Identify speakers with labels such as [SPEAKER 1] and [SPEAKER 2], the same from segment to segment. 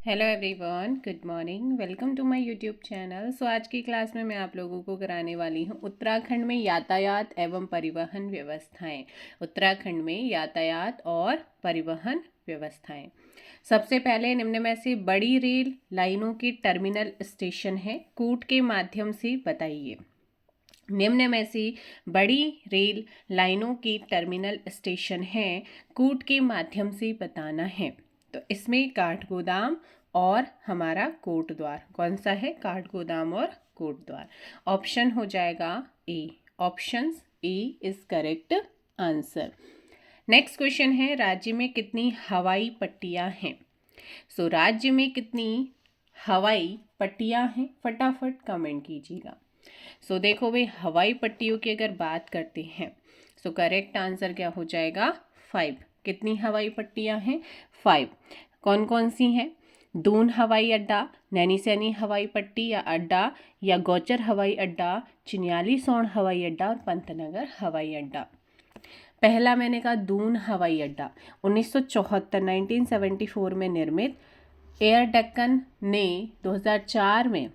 [SPEAKER 1] Hello everyone, good morning. Welcome to my YouTube channel. So आज की class में मैं आप लोगों को कराने वाली हूँ उत्तराखंड में यातायात एवं परिवहन व्यवस्थाएं। उत्तराखंड में यातायात और परिवहन व्यवस्थाएं। सबसे पहले निम्न में से बड़ी रेल लाइनों के टर्मिनल स्टेशन है, कूट के माध्यम से बताइए। निम्न में से बड़ी रेल लाइनों के टर्मिनल स्टेशन हैं, कूट के माध्यम से बताना है। तो इसमें काठगोदाम और हमारा कोटद्वार। कौन सा है? काठगोदाम और कोटद्वार। ऑप्शन हो जाएगा A. Option A is correct answer. Next question है, राज्य में कितनी हवाई पट्टियां हैं? सो राज्य में कितनी हवाई पट्टियां हैं? फटाफट कमेंट कीजिएगा। सो देखो भाई, हवाई पट्टियों की अगर बात करते हैं सो करेक्ट आंसर क्या हो जाएगा? 5। कितनी हवाई पट्टियां हैं? 5। कौन कौन सी हैं? दून हवाई अड्डा, नैनीसैनी हवाई पट्टी या अड्डा, या गौचर हवाई अड्डा, चिन्यालीसौड़ हवाई अड्डा और पंतनगर हवाई अड्डा। पहला मैंने कहा दून हवाई अड्डा। 1974 में निर्मित। एयर डेक्कन ने 2004 में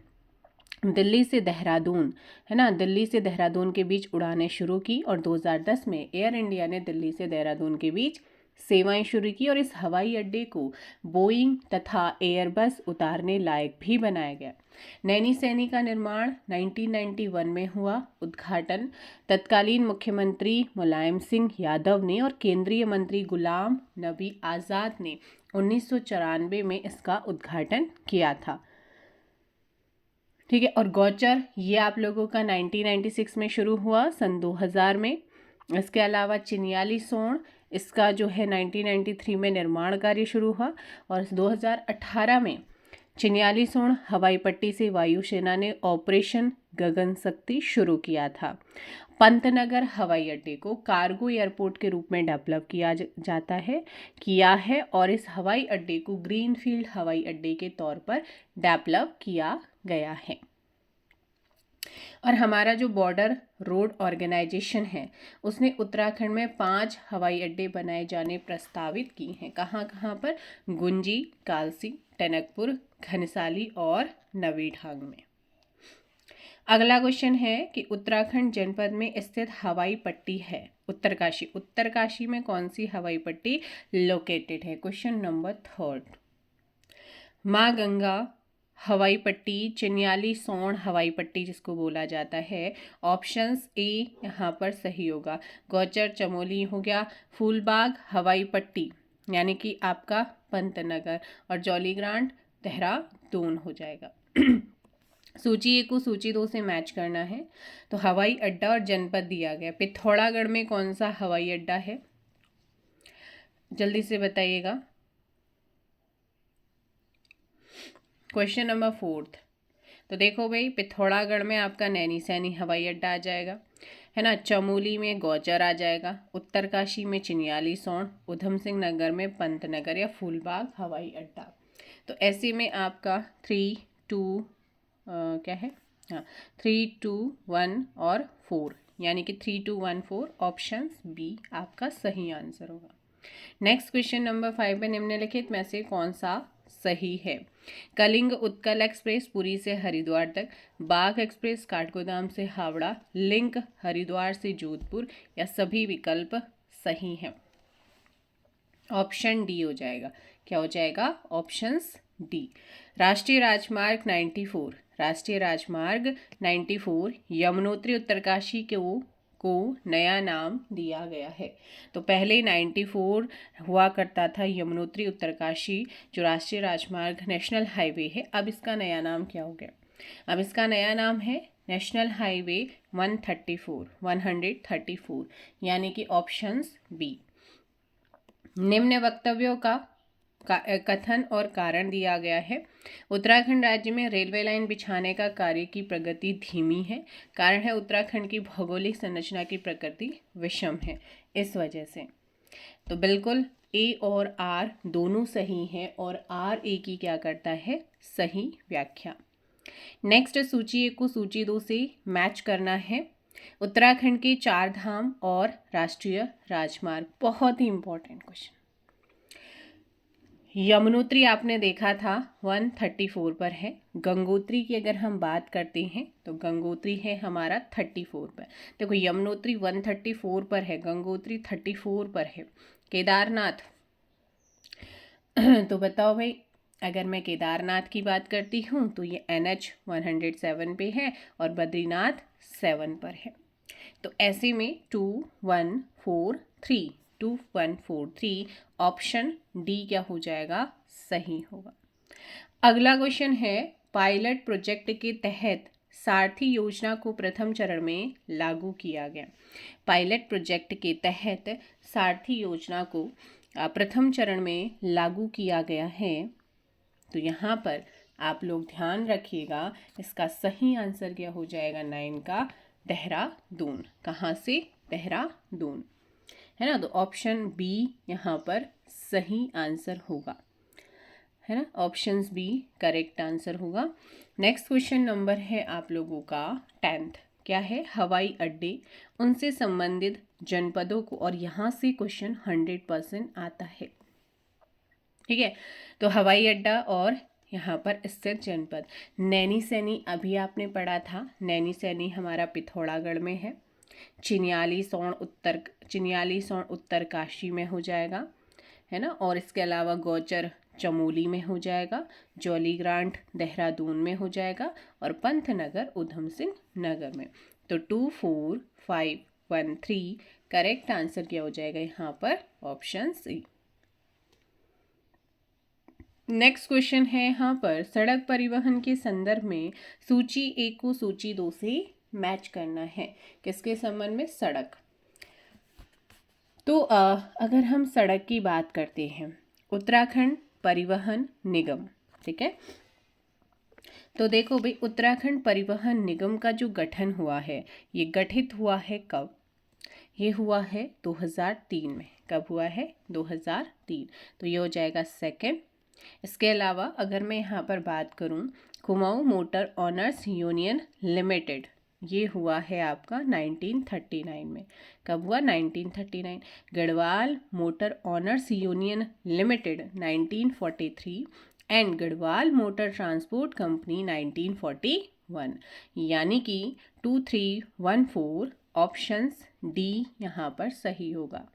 [SPEAKER 1] दिल्ली से देहरादून, है ना, दिल्ली से देहरादून के बीच उड़ानें शुरू की और 2010 में एयर इंडिया ने दिल्ली से देहरादून के बीच सेवाएं शुरू की और इस हवाई अड्डे को बोइंग तथा एयरबस उतारने लायक भी बनाया गया। नैनी सैनी का निर्माण 1991 में हुआ। उद्घाटन तत्कालीन मुख्यमंत्री मुलायम सिंह यादव ने और केंद्रीय मंत्री गुलाम नबी आज़ाद ने 1994 में इसका उद्घाटन किया था। ठीक है। और गौचर ये आप लोगों का 1996 में शुरू हुआ, सन 2000 में। इसके अलावा चिन्यालीसौड़, इसका जो है 1993 में निर्माण कार्य शुरू हुआ और 2018 में चिन्यालीसौड़ हवाई पट्टी से वायुसेना ने ऑपरेशन गगन शक्ति शुरू किया था। पंतनगर हवाई अड्डे को कार्गो एयरपोर्ट के रूप में डेवलप किया है और इस हवाई अड्डे को ग्रीनफील्ड हवाई अड्डे के तौर पर डेवलप किया गया है। और हमारा जो बॉर्डर रोड ऑर्गेनाइजेशन है उसने उत्तराखंड में 5 हवाई अड्डे बनाए जाने प्रस्तावित किए हैं। कहाँ कहाँ पर? गुंजी, कालसी, टनकपुर, घनसाली और नवीढांग में। अगला क्वेश्चन है कि उत्तराखंड जनपद में स्थित हवाई पट्टी है उत्तरकाशी। उत्तरकाशी में कौन सी हवाई पट्टी लोकेटेड है? Question number 3। माँ गंगा हवाई पट्टी, चिन्यालीसौड़ हवाई पट्टी जिसको बोला जाता है। ऑप्शंस ए यहाँ पर सही होगा। गौचर चमोली हो गया। फूलबाग हवाई पट्टी यानी कि आपका पंतनगर, और जौलीग्रांट देहरादून हो जाएगा। सूची 1 को सूची 2 से मैच करना है। तो हवाई अड्डा और जनपद दिया गया। पिथौरागढ़ में कौन सा हवाई अड्डा है? जल्दी से बताइएगा। Question number 4। तो देखो भाई, पिथौरागढ़ में आपका नैनीसैनी हवाई अड्डा आ जाएगा, है ना। चमोली में गौचर आ जाएगा। उत्तरकाशी में चिन्यालीसौड़, उधम सिंह नगर में पंतनगर या फूलबाग हवाई अड्डा। तो ऐसे में आपका 3, 2 क्या है? हाँ, 3, 2, 1 और 4, यानी कि 3, 2, 1, 4 ऑप्शन बी आपका सही आंसर होगा। नेक्स्ट क्वेश्चन नंबर 5 में निम्नलिखित में से कौन सा सही है? कलिंग उत्कल एक्सप्रेस पुरी से हरिद्वार तक, बाघ एक्सप्रेस काठगोदाम से हावड़ा, लिंक हरिद्वार से जोधपुर, या सभी विकल्प सही हैं। ऑप्शन डी हो जाएगा। क्या हो जाएगा? Options D. राष्ट्रीय राजमार्ग 94 यमुनोत्री उत्तरकाशी को नया नाम दिया गया है। तो पहले 94 हुआ करता था यमुनोत्री उत्तरकाशी जो राष्ट्रीय राजमार्ग नेशनल हाईवे है। अब इसका नया नाम क्या हो गया? अब इसका नया नाम है नेशनल हाईवे 134, यानी कि ऑप्शंस बी। निम्न वक्तव्यों का कथन और कारण दिया गया है। उत्तराखंड राज्य में रेलवे लाइन बिछाने का कार्य की प्रगति धीमी है। कारण है उत्तराखंड की भौगोलिक संरचना की प्रकृति विषम है, इस वजह से। तो बिल्कुल ए और आर दोनों सही हैं और आर ए की क्या करता है? सही व्याख्या। नेक्स्ट, सूची 1 को सूची 2 से मैच करना है। उत्तराखंड के 4 धाम और राष्ट्रीय राजमार्ग, बहुत ही इंपॉर्टेंट क्वेश्चन। यमुनोत्री आपने देखा था 134 पर है। गंगोत्री की अगर हम बात करते हैं तो गंगोत्री है हमारा 34 पर। देखो यमुनोत्री 134 पर है, गंगोत्री 34 पर है। केदारनाथ तो बताओ भाई, अगर मैं केदारनाथ की बात करती हूँ तो ये NH 107 पे है और बद्रीनाथ 7 पर है। तो ऐसे में 2143 ऑप्शन डी क्या हो जाएगा, सही होगा। अगला क्वेश्चन है, पायलट प्रोजेक्ट के तहत सारथी योजना को प्रथम चरण में लागू किया गया। पायलट प्रोजेक्ट के तहत सारथी योजना को प्रथम चरण में लागू किया गया है। तो यहाँ पर आप लोग ध्यान रखिएगा, इसका सही आंसर क्या हो जाएगा 9 का, देहरादून। कहाँ से, देहरादून, है ना। तो ऑप्शन बी यहाँ पर सही आंसर होगा, है ना। ऑप्शन बी करेक्ट आंसर होगा। नेक्स्ट क्वेश्चन नंबर है आप लोगों का 10th। क्या है, हवाई अड्डे, उनसे संबंधित जनपदों को, और यहाँ से क्वेश्चन 100% आता है। ठीक है, तो हवाई अड्डा और यहाँ पर स्थित जनपद। नैनी सैनी अभी आपने पढ़ा था, नैनी सैनी हमारा पिथौरागढ़ में है। चिन्याली सौण उत्तरकाशी में हो जाएगा, है ना। और इसके अलावा गौचर चमोली में हो जाएगा, जौलीग्रांट देहरादून में हो जाएगा, और पंतनगर उधम सिंह नगर में। तो 24513 करेक्ट आंसर क्या हो जाएगा यहाँ पर, ऑप्शन सी। नेक्स्ट क्वेश्चन है यहाँ पर, सड़क परिवहन के संदर्भ में सूची 1 को सूची 2 से मैच करना है। किसके संबंध में, सड़क। तो अगर हम सड़क की बात करते हैं, उत्तराखंड परिवहन निगम, ठीक है। तो देखो भाई, उत्तराखंड परिवहन निगम का जो गठन हुआ है, ये गठित हुआ है कब, ये हुआ है 2003 में। कब हुआ है, 2003। तो ये हो जाएगा सेकंड। इसके अलावा अगर मैं यहाँ पर बात करूँ, Kumaon motor honours union limited, ये हुआ है आपका 1939 में। कब हुआ, 1939। Garhwal motor honours union limited 1943 and Garhwal motor transport company 1941। यानी कि 2314 ऑप्शंस डी यहाँ पर सही होगा,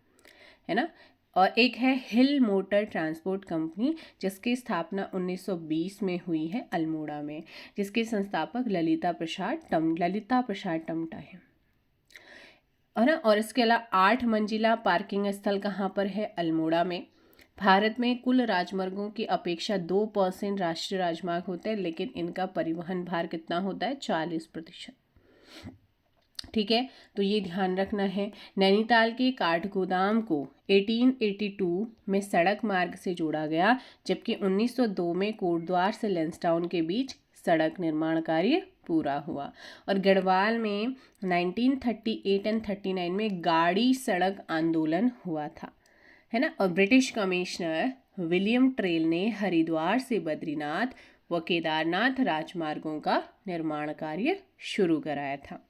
[SPEAKER 1] है ना। और एक है हिल मोटर ट्रांसपोर्ट कंपनी, जिसकी स्थापना 1920 में हुई है अल्मोड़ा में, जिसके संस्थापक ललिता प्रसाद टमटा है ना। और इसके अलावा 8 मंजिला पार्किंग स्थल कहाँ पर है, अल्मोड़ा में। भारत में कुल राजमार्गों की अपेक्षा 2% राष्ट्रीय राजमार्ग होते हैं, लेकिन इनका परिवहन भार कितना होता है, 40%। ठीक है, तो ये ध्यान रखना है। नैनीताल के काठगोदाम को 1882 में सड़क मार्ग से जोड़ा गया, जबकि 1902 में कोटद्वार से लेंसडाउन के बीच सड़क निर्माण कार्य पूरा हुआ। और गढ़वाल में 1938 एंड 39 में गाड़ी सड़क आंदोलन हुआ था, है ना। और ब्रिटिश कमिश्नर विलियम ट्रेल ने हरिद्वार से बद्रीनाथ व केदारनाथ राजमार्गों का निर्माण कार्य शुरू कराया था।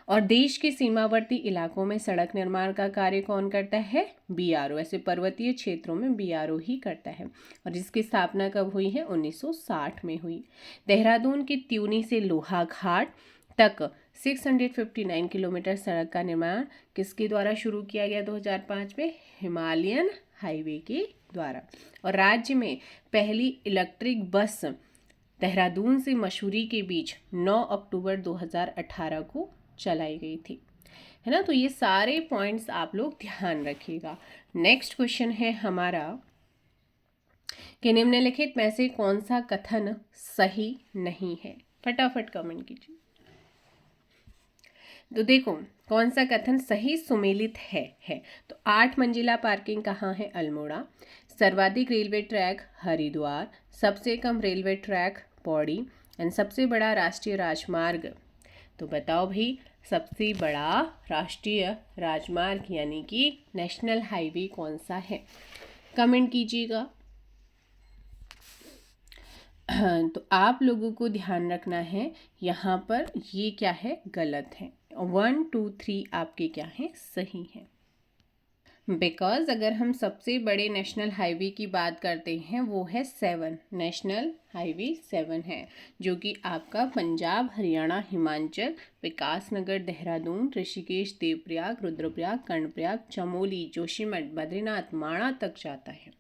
[SPEAKER 1] और देश के सीमावर्ती इलाकों में सड़क निर्माण का कार्य कौन करता है, BRO। ऐसे पर्वतीय क्षेत्रों में BRO ही करता है। और जिसकी स्थापना कब हुई है, 1960 में हुई। देहरादून की त्यूनी से लोहाघाट तक 659 किलोमीटर सड़क का निर्माण किसके द्वारा शुरू किया गया 2005 में, हिमालयन हाईवे के द्वारा। और राज्य में पहली इलेक्ट्रिक बस देहरादून से मसूरी के बीच 9 अक्टूबर 2018 को चलाई गई थी, है ना। तो ये सारे पॉइंट्स आप लोग ध्यान रखिएगा। नेक्स्ट क्वेश्चन है हमारा कि निम्नलिखित में से कौन सा कथन सही नहीं है, फटाफट कमेंट कीजिए। तो देखो कौन सा कथन सही सुमेलित है। तो 8 मंजिला पार्किंग कहाँ है, अल्मोड़ा। सर्वाधिक रेलवे ट्रैक हरिद्वार, सबसे कम रेलवे ट्रैक पौड़ी, एंड सबसे बड़ा राष्ट्रीय राजमार्ग। तो बताओ भाई, सबसे बड़ा राष्ट्रीय राजमार्ग यानी कि नेशनल हाईवे कौन सा है, कमेंट कीजिएगा। तो आप लोगों को ध्यान रखना है, यहाँ पर ये क्या है, गलत है। 1 2 3 आपके क्या है, सही है। बिकॉज अगर हम सबसे बड़े नेशनल हाईवे की बात करते हैं वो है 7, नेशनल हाईवे 7 है, जो कि आपका पंजाब, हरियाणा, हिमाचल, विकासनगर, देहरादून, ऋषिकेश, देवप्रयाग, रुद्रप्रयाग, कर्णप्रयाग, चमोली, जोशीमठ, बद्रीनाथ, माणा तक जाता है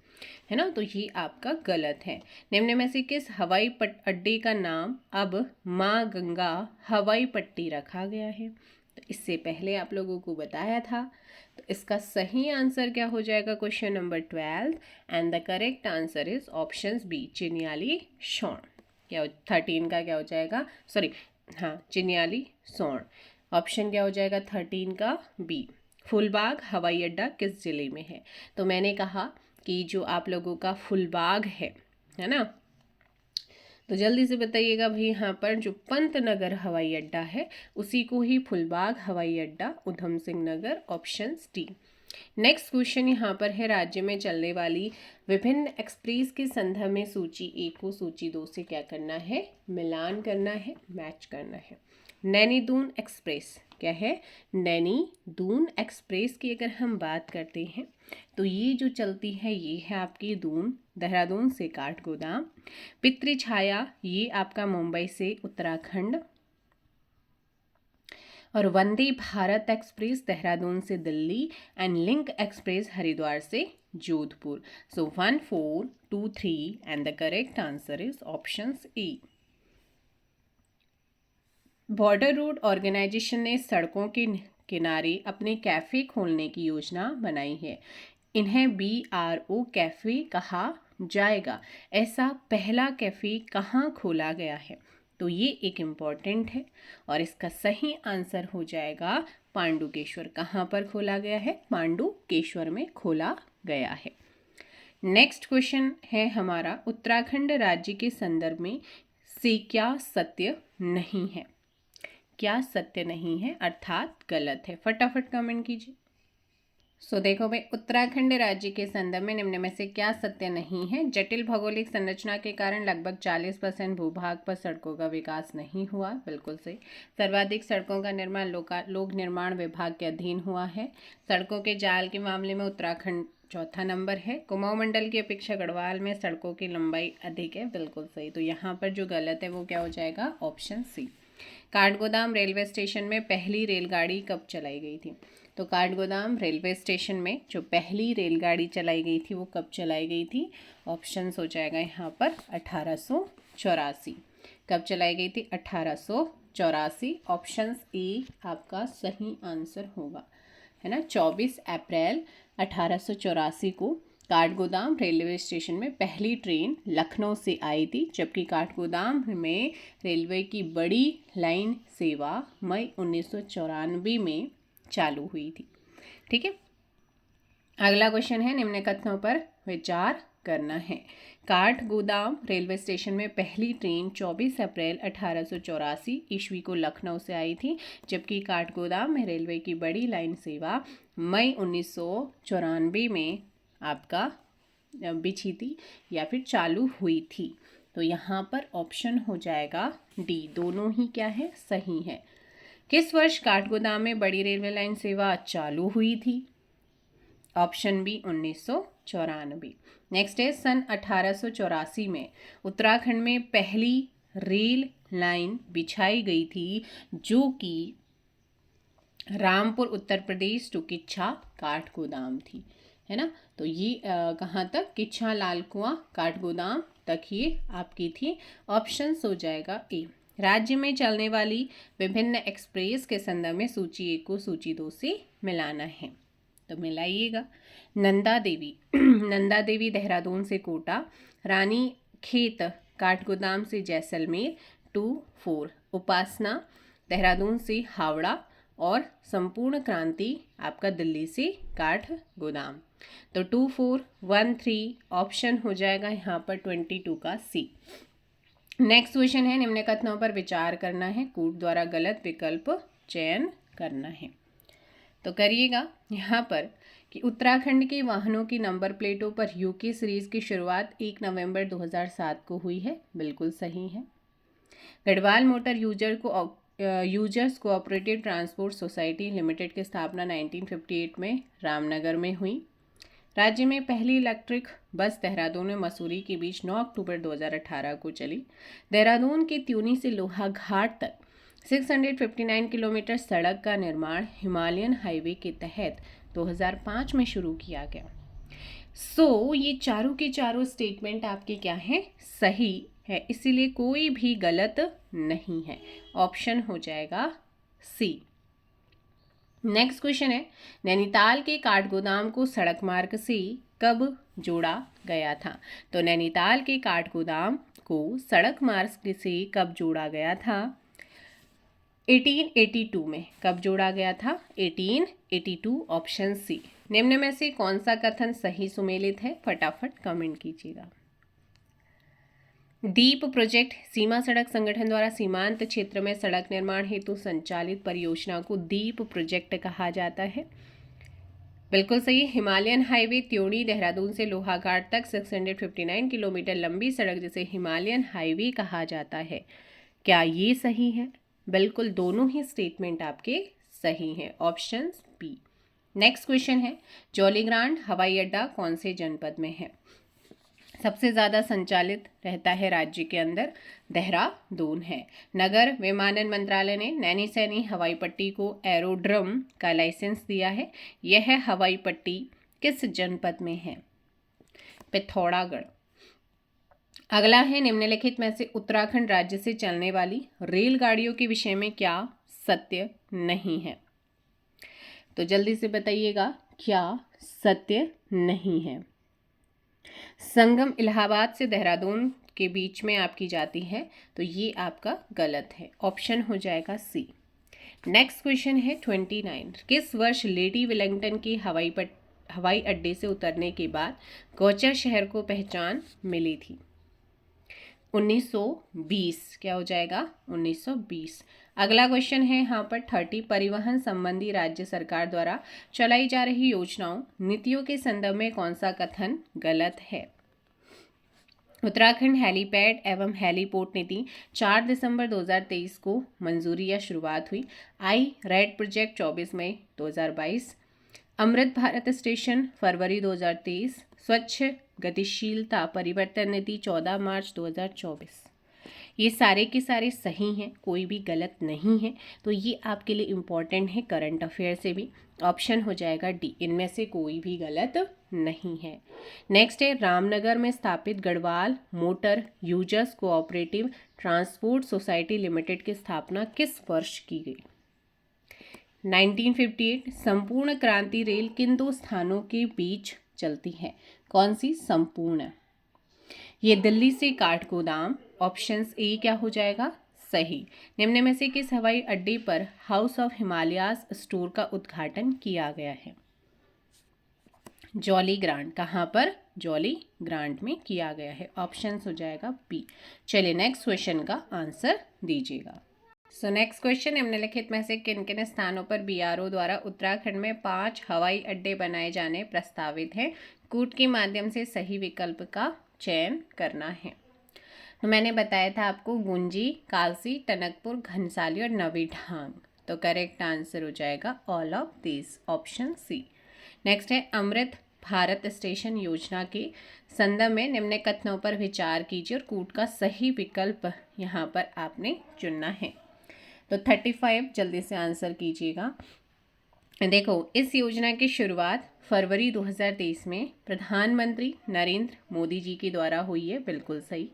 [SPEAKER 1] ना। तो ये आपका गलत है। निम्न में से किस हवाई अड्डे का नाम अब माँ गंगा हवाई पट्टी रखा गया है? तो इससे पहले आप लोगों को बताया था। तो इसका सही आंसर क्या हो जाएगा question number 12, and the correct answer is option B, Chinyalisaur. क्या 13 का क्या हो जाएगा, सॉरी हाँ, चिन्याली सोन। ऑप्शन क्या हो जाएगा 13 का बी। फुलबाग हवाई अड्डा किस जिले में है? तो मैंने कहा कि जो आप लोगों का फुलबाग है ना, तो जल्दी से बताइएगा भाई। यहाँ पर जो पंतनगर हवाई अड्डा है उसी को ही फुलबाग हवाई अड्डा, Udham Singh Nagar, option D. Next question यहाँ पर है, राज्य में चलने वाली विभिन्न एक्सप्रेस के संदर्भ में सूची 1 को सूची 2 से क्या करना है, मिलान करना है, मैच करना है। नैनी दून एक्सप्रेस क्या है, नैनी दून एक्सप्रेस की अगर हम बात करते हैं तो ये जो चलती है ये है आपकी दून, देहरादून से काठगोदाम। पितृ छाया ये आपका मुंबई से उत्तराखंड, और वंदे भारत एक्सप्रेस देहरादून से Delhi, and link express Haridwar से Jodhpur. So 1, 4, 2, 3 and the correct answer is option A. Border road organisation ने सड़कों के किनारे अपने कैफ़े खोलने की योजना बनाई है। इन्हें BRO कैफ़े कहा जाएगा। ऐसा पहला कैफ़े कहाँ खोला गया है? तो ये एक इम्पॉर्टेंट है और इसका सही आंसर हो जाएगा पांडुकेश्वर। कहाँ पर खोला गया है? पांडुकेश्वर में खोला गया है। नेक्स्ट क्वेश्चन है हमारा, उत्तराखंड राज्य के संदर्भ में से क्या सत्य नहीं है? क्या सत्य नहीं है अर्थात गलत है? फटाफट कमेंट कीजिए। सो देखो भाई, उत्तराखंड राज्य के संदर्भ में निम्न में से क्या सत्य नहीं है? जटिल भौगोलिक संरचना के कारण लगभग 40% भूभाग पर सड़कों का विकास नहीं हुआ, बिल्कुल सही। सर्वाधिक सड़कों का निर्माण लोक निर्माण विभाग के अधीन हुआ है। सड़कों के जाल के मामले में उत्तराखंड चौथा नंबर है। कुमाऊं मंडल की अपेक्षा गढ़वाल में सड़कों की लंबाई अधिक है, बिल्कुल सही। तो यहाँ पर जो गलत है वो क्या हो जाएगा? Option C. Kathgodam railway station में पहली रेलगाड़ी कब चलाई गई थी? तो काठगोदाम रेलवे स्टेशन में जो पहली रेलगाड़ी चलाई गई थी वो कब चलाई गई थी? ऑप्शन हो जाएगा यहाँ पर 1884। कब चलाई गई थी? 1884। ऑप्शन ए आपका सही आंसर होगा, है ना। 24 अप्रैल 1884 को काठगोदाम रेलवे स्टेशन में पहली ट्रेन लखनऊ से आई थी, जबकि काठगोदाम में रेलवे की बड़ी लाइन सेवा मई 1994 में चालू हुई थी। ठीक है, अगला क्वेश्चन है, निम्न कथनों पर विचार करना है। काठगोदाम रेलवे स्टेशन में पहली ट्रेन 24 अप्रैल 1884 ईस्वी को लखनऊ से आई थी, जबकि काठगोदाम में रेलवे की बड़ी लाइन सेवा मई 1994 में आपका बिछी थी या फिर चालू हुई थी। तो यहाँ पर ऑप्शन हो जाएगा डी, दोनों ही क्या है? सही है। किस वर्ष काठगोदाम में बड़ी रेलवे लाइन सेवा चालू हुई थी? Option B 1994। नेक्स्ट है, सन 1884 में उत्तराखंड में पहली रेल लाइन बिछाई गई थी, जो कि रामपुर उत्तर प्रदेश टू किच्छा काठगोदाम थी, है ना। तो ये कहाँ तक? किच्छा लाल कुआं काठगोदाम तक ये आपकी थी। ऑप्शन हो जाएगा ए। राज्य में चलने वाली विभिन्न एक्सप्रेस के संदर्भ में सूची 1 को सूची 2 से मिलाना है, तो मिलाइएगा। नंदा देवी नंदा देवी देहरादून से कोटा, रानी खेत काठगोदाम से जैसलमेर 2, 4, उपासना देहरादून से हावड़ा, और संपूर्ण क्रांति आपका दिल्ली से काठगोदाम। तो 2, 4, 1, 3 ऑप्शन हो जाएगा यहाँ पर 22 का सी। नेक्स्ट क्वेश्चन है, निम्न कथनों पर विचार करना है, कूट द्वारा गलत विकल्प चयन करना है। तो करिएगा यहाँ पर कि उत्तराखंड के वाहनों की नंबर प्लेटों पर यूके सीरीज की शुरुआत 1 नवंबर 2007 को हुई है, बिल्कुल सही है। गढ़वाल मोटर यूजर को users cooperative transport society limited की स्थापना 1958 में रामनगर में हुई। राज्य में पहली इलेक्ट्रिक बस देहरादून और मसूरी के बीच 9 अक्टूबर 2018 को चली। देहरादून के त्यूनी से लोहाघाट तक 659 किलोमीटर सड़क का निर्माण हिमालयन हाईवे के तहत 2005 में शुरू किया गया। ये चारों के चारों स्टेटमेंट आपके क्या हैं, सही है, इसीलिए कोई भी गलत नहीं है। ऑप्शन हो जाएगा सी। नेक्स्ट क्वेश्चन है, नैनीताल के काठगोदाम को सड़क मार्ग से कब जोड़ा गया था? तो नैनीताल के काठगोदाम को सड़क मार्ग से कब जोड़ा गया था? 1882 में। कब जोड़ा गया था? 1882, ऑप्शन सी। निम्न में से कौन सा कथन सही सुमेलित है? फटाफट कमेंट कीजिएगा। दीप प्रोजेक्ट सीमा सड़क संगठन द्वारा सीमांत क्षेत्र में सड़क निर्माण हेतु संचालित परियोजना को दीप प्रोजेक्ट कहा जाता है। बिल्कुल सही। हिमालयन हाईवे त्योड़ी देहरादून से लोहाघाट तक 659 किलोमीटर लंबी सड़क जिसे हिमालयन हाईवे कहा जाता है, क्या ये सही है? बिल्कुल, दोनों ही स्टेटमेंट आपके सही हैं। Option B. नेक्स्ट क्वेश्चन है, जॉलीग्रांट हवाई अड्डा कौन से जनपद में है? सबसे ज़्यादा संचालित रहता है राज्य के अंदर, देहरादून है। नगर विमानन मंत्रालय ने नैनीसैनी हवाई पट्टी को एरोड्रम का लाइसेंस दिया है। यह हवाई पट्टी किस जनपद में है? पिथौरागढ़। अगला है, निम्नलिखित में से उत्तराखंड राज्य से चलने वाली रेलगाड़ियों के विषय में क्या सत्य नहीं है? तो जल्दी से बताइएगा, क्या सत्य नहीं है? संगम इलाहाबाद से देहरादून के बीच में आपकी जाती है, तो ये आपका गलत है। ऑप्शन हो जाएगा सी। नेक्स्ट क्वेश्चन है 29। किस वर्ष लेडी वेलिंगटन की हवाई अड्डे से उतरने के बाद गौचर शहर को पहचान मिली थी? 1920। क्या हो जाएगा? 1920। अगला क्वेश्चन है यहाँ पर 30। परिवहन संबंधी राज्य सरकार द्वारा चलाई जा रही योजनाओं नीतियों के संदर्भ में कौन सा कथन गलत है? उत्तराखंड हेलीपैड एवं हेलीपोर्ट नीति 4 दिसंबर 2023 को मंजूरी या शुरुआत हुई। आई रेड प्रोजेक्ट 24 मई 2022। अमृत भारत स्टेशन फरवरी 2023। स्वच्छ गतिशीलता परिवर्तन नीति 14 मार्च 2024। ये सारे के सारे सही हैं, कोई भी गलत नहीं है। तो ये आपके लिए इम्पॉर्टेंट है करंट अफेयर से भी। ऑप्शन हो जाएगा डी, इनमें से कोई भी गलत नहीं है। नेक्स्ट है, रामनगर में स्थापित Garhwal motor users cooperative transport society limited की स्थापना किस वर्ष की गई? 1958। संपूर्ण क्रांति रेल किन दो स्थानों के बीच चलती है? कौन सी संपूर्ण? ये दिल्ली से काठगोदाम। ऑप्शन ए क्या हो जाएगा? सही। निम्न में से किस हवाई अड्डे पर हाउस ऑफ हिमालयाज स्टोर का उद्घाटन किया गया है? जॉलीग्रांट। कहाँ पर? जॉलीग्रांट में किया गया है। ऑप्शन हो जाएगा बी। चलिए नेक्स्ट क्वेश्चन का आंसर दीजिएगा। नेक्स्ट क्वेश्चन, निम्नलिखित में से किन किन स्थानों पर बीआरओ द्वारा उत्तराखंड में 5 हवाई अड्डे बनाए जाने प्रस्तावित हैं? कूट के माध्यम से सही विकल्प का चयन करना है। तो मैंने बताया था आपको गुंजी, कालसी, टनकपुर, घनसाली और नवीढांग। तो करेक्ट आंसर हो जाएगा all of this, option C. Next है, अमृत भारत स्टेशन योजना के संदर्भ में निम्न कथनों पर विचार कीजिए और कूट का सही विकल्प यहाँ पर आपने चुनना है। तो 35 जल्दी से आंसर कीजिएगा। देखो, इस योजना की शुरुआत फरवरी 2023 में प्रधानमंत्री नरेंद्र मोदी जी के द्वारा हुई है। बिल्कुल सही।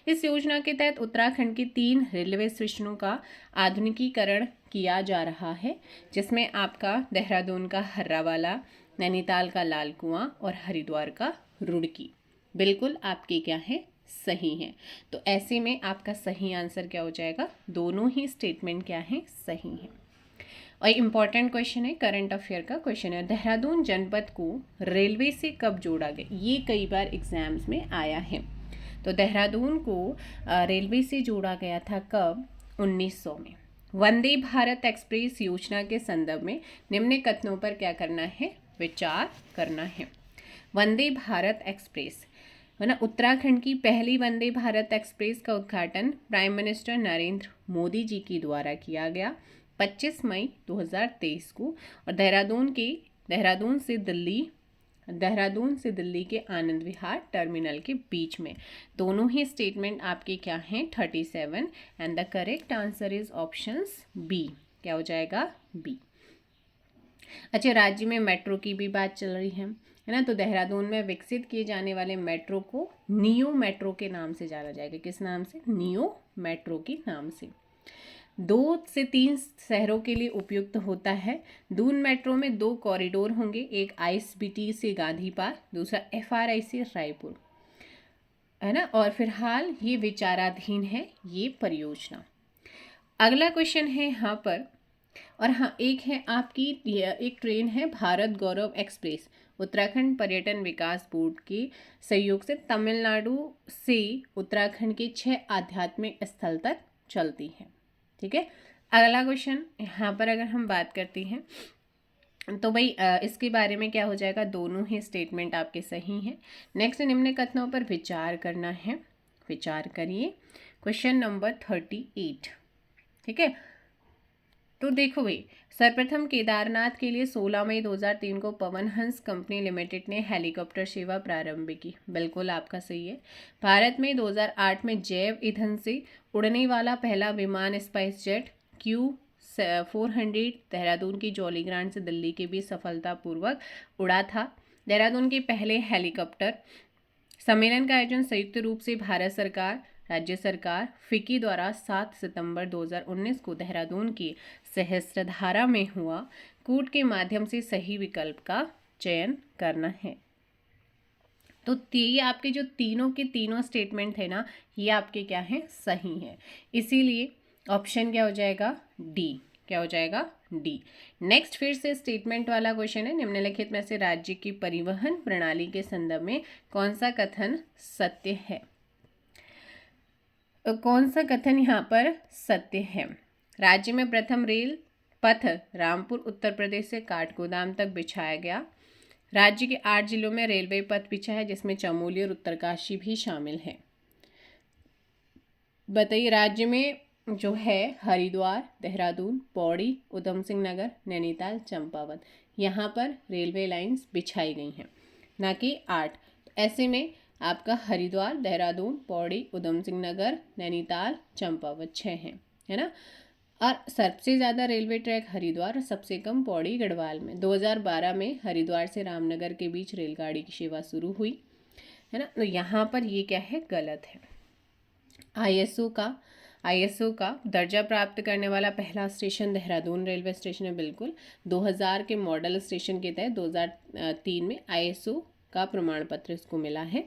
[SPEAKER 1] इस योजना के तहत उत्तराखंड के 3 रेलवे स्टेशनों का आधुनिकीकरण किया जा रहा है, जिसमें आपका देहरादून का हर्रावाला, नैनीताल का लाल कुआं और हरिद्वार का रुड़की। बिल्कुल आपके क्या है? सही है। तो ऐसे में आपका सही आंसर क्या हो जाएगा? दोनों ही स्टेटमेंट क्या है? सही है। और इम्पॉर्टेंट क्वेश्चन है, करंट अफेयर का क्वेश्चन है, देहरादून जनपद को रेलवे से कब जोड़ा गया? ये कई बार एग्जाम्स में आया है। तो देहरादून को रेलवे से जोड़ा गया था कब? 1900 में। वंदे भारत एक्सप्रेस योजना के संदर्भ में निम्न कथनों पर क्या करना है? विचार करना है। वंदे भारत एक्सप्रेस है ना। उत्तराखंड की पहली वंदे भारत एक्सप्रेस का उद्घाटन प्राइम मिनिस्टर नरेंद्र मोदी जी के द्वारा किया गया 25 मई 2023 को। और देहरादून से दिल्ली के आनंद विहार टर्मिनल के बीच में। दोनों ही स्टेटमेंट आपके क्या हैं 37 and the correct answer is options B. क्या हो जाएगा बी। अच्छा, राज्य में मेट्रो की भी बात चल रही है ना। तो देहरादून में विकसित किए जाने वाले मेट्रो को नियो मेट्रो के नाम से जाना जाएगा। किस नाम से? नियो मेट्रो के नाम से। 2 से 3 शहरों के लिए उपयुक्त होता है। दून मेट्रो में 2 कॉरिडोर होंगे, एक आईएसबीटी से गांधी पार्क, दूसरा एफआरआई से रायपुर, है ना। और फिलहाल ये विचाराधीन है ये परियोजना। अगला क्वेश्चन है यहाँ पर, और हाँ एक है आपकी एक ट्रेन है भारत गौरव एक्सप्रेस, उत्तराखंड पर्यटन विकास बोर्ड के सहयोग से तमिलनाडु से उत्तराखंड के 6 आध्यात्मिक स्थल तक चलती है। ठीक है। अगला क्वेश्चन यहाँ पर अगर हम बात करते हैं तो भाई इसके बारे में क्या हो जाएगा, दोनों ही स्टेटमेंट आपके सही हैं। नेक्स्ट, निम्न कथनों पर विचार करना है, विचार करिए। Question number 38। ठीक है। तो देखो भाई, सर्वप्रथम केदारनाथ के लिए 16 मई 2003 को पवन हंस कंपनी लिमिटेड ने हेलीकॉप्टर सेवा प्रारंभ की। बिल्कुल आपका सही है। भारत में 2008 में जैव ईंधन से उड़ने वाला पहला विमान स्पाइस जेट Q400 देहरादून की जौलीग्रांट से दिल्ली के बीच सफलतापूर्वक उड़ा था। देहरादून के पहले हेलीकॉप्टर सम्मेलन का आयोजन संयुक्त रूप से भारत सरकार, राज्य सरकार, फिक्की द्वारा 7 सितंबर 2019 को देहरादून की सहस्त्रधारा में हुआ। कूट के माध्यम से सही विकल्प का चयन करना है। तो ये आपके जो तीनों के तीनों स्टेटमेंट थे ना, ये आपके क्या हैं, सही हैं। इसीलिए ऑप्शन क्या हो जाएगा, डी। क्या हो जाएगा, डी। नेक्स्ट फिर से स्टेटमेंट वाला क्वेश्चन है, निम्नलिखित में से राज्य की परिवहन प्रणाली के संदर्भ में कौन सा कथन सत्य है? कौन सा कथन यहाँ पर सत्य है? राज्य में प्रथम रेल पथ रामपुर उत्तर प्रदेश से काठगोदाम तक बिछाया गया। राज्य के 8 जिलों में रेलवे पथ बिछा है, जिसमें चमोली और उत्तरकाशी भी शामिल है। बताइए, राज्य में जो है हरिद्वार, देहरादून, पौड़ी, उधम सिंह नगर, नैनीताल, चंपावत, यहाँ पर रेलवे लाइंस बिछाई गई हैं, ना कि 8। ऐसे में आपका हरिद्वार, देहरादून, पौड़ी, उधम सिंह नगर, नैनीताल, चंपावत 6 हैं, है ना। और सबसे ज़्यादा रेलवे ट्रैक हरिद्वार, सबसे कम पौड़ी गढ़वाल में। 2012 में हरिद्वार से रामनगर के बीच रेलगाड़ी की सेवा शुरू हुई, है ना। तो यहाँ पर ये क्या है, गलत है। आईएसओ का दर्जा प्राप्त करने वाला पहला स्टेशन देहरादून रेलवे स्टेशन है। बिल्कुल। 2000 के मॉडल स्टेशन के तहत 2003 में आईएसओ का प्रमाण पत्र इसको मिला है।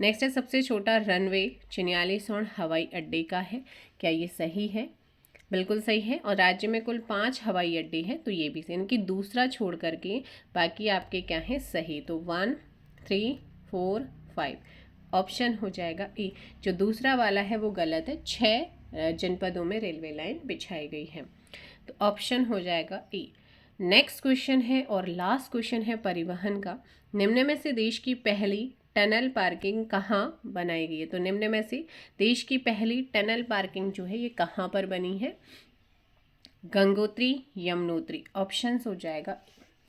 [SPEAKER 1] नेक्स्ट है, सबसे छोटा रनवे चिन्यालीसौड़ हवाई अड्डे का है। क्या ये सही है? बिल्कुल सही है। और राज्य में कुल 5 हवाई अड्डे हैं, तो ये भी सही, इनकी दूसरा छोड़ करके बाकी आपके क्या है, सही। तो 1, 3, 4, 5 ऑप्शन हो जाएगा ए। जो दूसरा वाला है वो गलत है। 6 जनपदों में रेलवे लाइन बिछाई गई है, तो ऑप्शन हो जाएगा ए। नेक्स्ट क्वेश्चन है और लास्ट क्वेश्चन है परिवहन का। निम्न में से देश की पहली टनल पार्किंग कहाँ बनाई गई है? तो निम्न में से देश की पहली टनल पार्किंग जो है ये कहाँ पर बनी है? गंगोत्री, यमुनोत्री। ऑप्शंस हो जाएगा,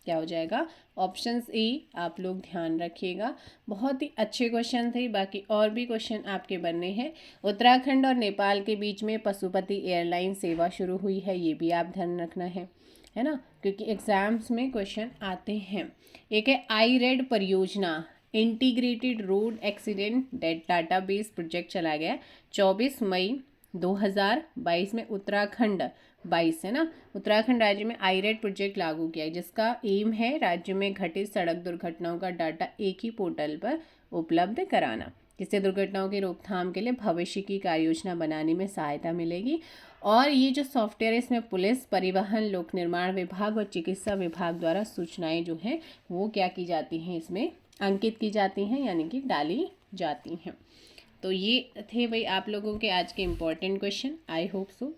[SPEAKER 1] क्या हो जाएगा, ऑप्शंस ए। आप लोग ध्यान रखिएगा, बहुत ही अच्छे क्वेश्चन थे। बाकी और भी क्वेश्चन आपके बनने हैं। उत्तराखंड और नेपाल के बीच में पशुपति एयरलाइन सेवा शुरू हुई है, ये भी आप ध्यान रखना है ना, क्योंकि एग्जाम्स में क्वेश्चन आते हैं। एक है आई-रेड परियोजना, integrated road accident database project चला गया 24 मई 2022 में। उत्तराखंड 22 है ना, उत्तराखंड राज्य में आई-रेड प्रोजेक्ट लागू किया है, जिसका एम है राज्य में घटित सड़क दुर्घटनाओं का डाटा एक ही पोर्टल पर उपलब्ध कराना, जिससे दुर्घटनाओं की रोकथाम के लिए भविष्य की कार्ययोजना बनाने में सहायता मिलेगी। और ये जो सॉफ्टवेयर है, इसमें पुलिस, परिवहन, लोक निर्माण विभाग और चिकित्सा विभाग द्वारा सूचनाएं जो हैं वो क्या की जाती हैं, इसमें अंकित की जाती हैं, यानी कि डाली जाती हैं। तो ये थे भाई आप लोगों के आज के important question. I hope so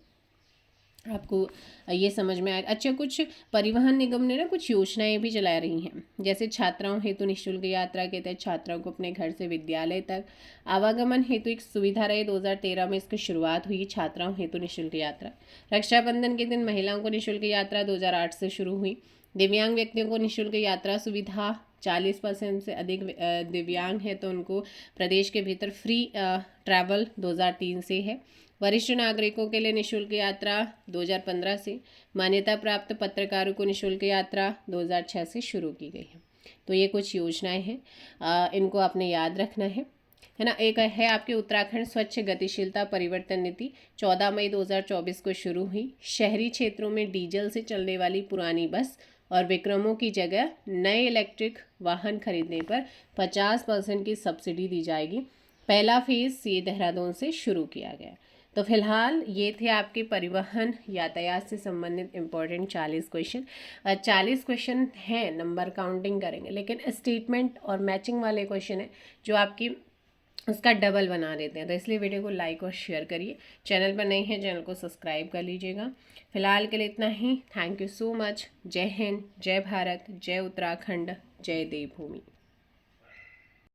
[SPEAKER 1] आपको ये समझ में आएगा। अच्छा, कुछ परिवहन निगम ने ना कुछ योजनाएं भी चला रही हैं, जैसे छात्राओं हेतु निःशुल्क यात्रा के तहत छात्राओं को अपने घर से विद्यालय तक आवागमन हेतु एक सुविधा रही। 2013 में इसकी शुरुआत हुई, छात्राओं हेतु निःशुल्क यात्रा। रक्षाबंधन के दिन महिलाओं को निःशुल्क यात्रा 2008 से शुरू हुई। दिव्यांग व्यक्तियों को निःशुल्क यात्रा सुविधा, 40% से अधिक दिव्यांग है तो उनको प्रदेश के भीतर फ्री ट्रैवल 2003 से है। वरिष्ठ नागरिकों के लिए निःशुल्क यात्रा 2015 से। मान्यता प्राप्त पत्रकारों को निःशुल्क यात्रा 2006 से शुरू की गई है। तो ये कुछ योजनाएं हैं, इनको आपने याद रखना है ना। एक है आपके उत्तराखंड स्वच्छ गतिशीलता परिवर्तन नीति, 14 मई 2024 को शुरू हुई। शहरी क्षेत्रों में डीजल से चलने वाली पुरानी बस और विक्रमों की जगह नए इलेक्ट्रिक वाहन खरीदने पर 50% की सब्सिडी दी जाएगी। पहला फेज़ ये देहरादून से शुरू किया गया। तो फिलहाल ये थे आपके परिवहन यातायात से संबंधित इम्पोर्टेंट 40 क्वेश्चन। 40 क्वेश्चन हैं, नंबर काउंटिंग करेंगे, लेकिन स्टेटमेंट और मैचिंग वाले क्वेश्चन है जो आपकी उसका डबल बना देते हैं। तो इसलिए वीडियो को लाइक और शेयर करिए। चैनल पर नए हैं, चैनल को सब्सक्राइब कर लीजिएगा। फिलहाल के लिए इतना ही। Thank you so much. जय हिंद, जय भारत, जय उत्तराखंड, जय देवभूमि।